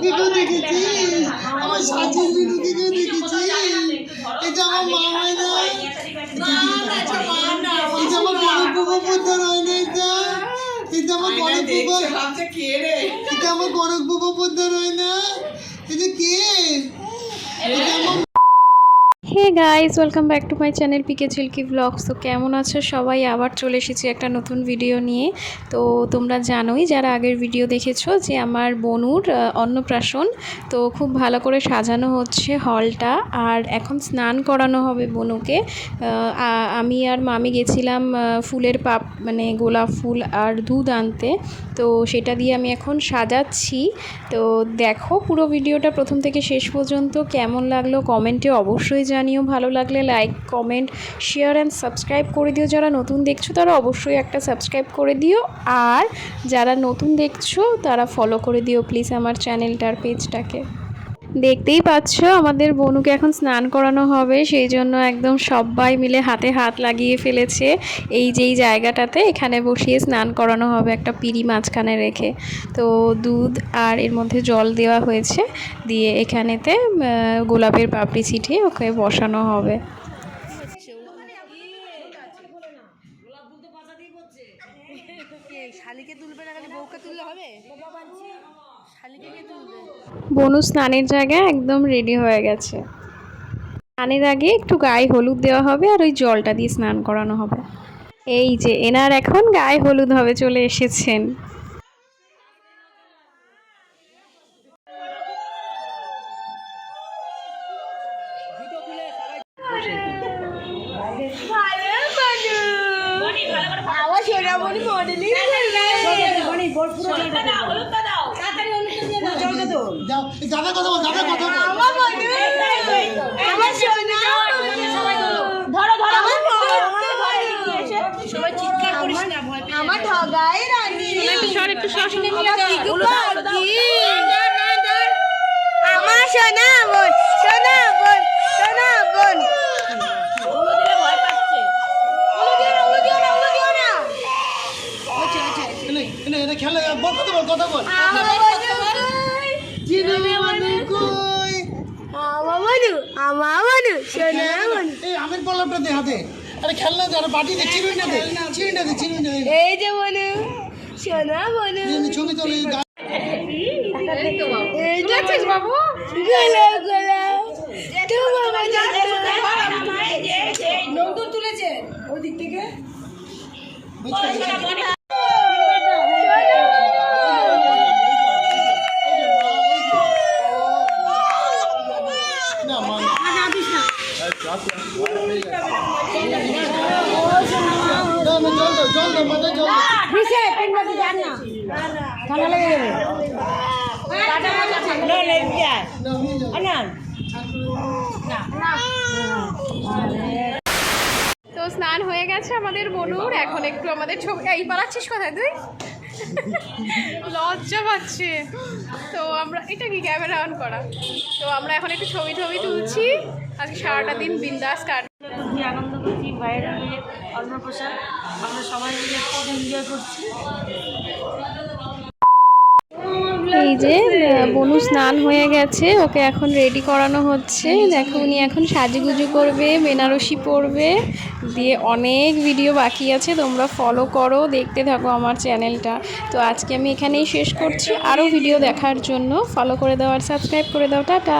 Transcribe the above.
বিনুকেও দেখেছিস, আমার সাজের বিনুকেও দেখেছিস। এটা আমার মা হয় না, এটা আমার বড় বুবু পোদ্দার হয় না, এটা আমার বড় বুবু, এটা আমার বড় বুবু পোদ্দার হয় না, এটা কে? এটা আমার। Hey guys, welcome back to my channel PK Jhilki vlogs. তো কেমন আছো সবাই? আবার চলে এসেছি একটা নতুন ভিডিও নিয়ে। তো তোমরা জানোই, যারা আগের ভিডিও দেখেছো, যে আমার বনুর অন্নপ্রাশন। তো খুব ভালো করে সাজানো হচ্ছে হলটা, আর এখন স্নান করানো হবে বনুকে। আমি আর মামি গেছিলাম ফুলের পাপ, মানে গোলাপ ফুল আর দুধ আনতে। তো সেটা দিয়ে আমি এখন সাজাচ্ছি। তো দেখো পুরো ভিডিওটা প্রথম থেকে শেষ পর্যন্ত। কেমন লাগলো কমেন্টে অবশ্যই জানিও। ভালো লাগলে like, comment, share and subscribe করে দিও। যারা নতুন দেখছো তারা অবশ্যই একটা সাবস্ক্রাইব করে দিও, আর যারা নতুন দেখছো তারা ফলো করে দিও প্লিজ আমার চ্যানেলটার পেজটাকে। দেখতেই পাচ্ছ আমাদের বনুকে এখন স্নান করানো হবে, সেই জন্য একদম সবাই মিলে হাতে হাত লাগিয়ে ফেলেছে। এই যেই জায়গাটাতে এখানে বসিয়ে স্নান করানো হবে, একটা পিঁড়ি মাঝখানে রেখে। তো দুধ আর এর মধ্যে জল দেওয়া হয়েছে, দিয়ে এখানেতে গোলাপের পাপড়ি ছিটিয়ে ওকে বসানো হবে। বনু স্নানের জায়গায় একদম রেডি হয়ে গেছে। স্নানের আগে একটু গায়ে হলুদ দেওয়া হবে, আর ওই জলটা দিয়ে স্নান করানো হবে। এই যে এনার এখন গায়ে হলুদ হবে, চলে এসেছেন। আমের পল্লবটা দে হাতে, আরে খেলনা দে, আরে বাটি দে, চিরুনিটা দে, চিরুনিটা দে, চিরুনিটা দে। এই যে বনু সোনা বনু ছবি তোলে। এইটা আছে বাবু, গোলা গোলা তো বাবা নতুন তুলেছে ওই দিক থেকে। তো স্নান হয়ে গেছে আমাদের বনুর, এখন একটু আমাদের ছবি। এই পালাচ্ছিস কোথায় তুই? লজ্জা পাচ্ছে। তো আমরা, এটা কি ক্যামেরা অন করা? তো আমরা এখন একটু ছবি তুলছি। আজকে সারাটা দিন বিন্দাস কাট। খুবই আনন্দ করছি, বাইরে অন্নপ্রাশন আমরা সবাই মিলে খুব এনজয় করছি। এই যে বনু স্নান হয়ে গেছে, ওকে এখন রেডি করানো হচ্ছে। দেখো উনি এখন সাজুগুজু করবে, বেনারসি পরবে, দিয়ে অনেক ভিডিও বাকি আছে, তোমরা ফলো করো, দেখতে থাকো আমার চ্যানেলটা। তো আজকে আমি এখানেই শেষ করছি। আরও ভিডিও দেখার জন্য ফলো করে দাও আর সাবস্ক্রাইব করে দাও। টাটা।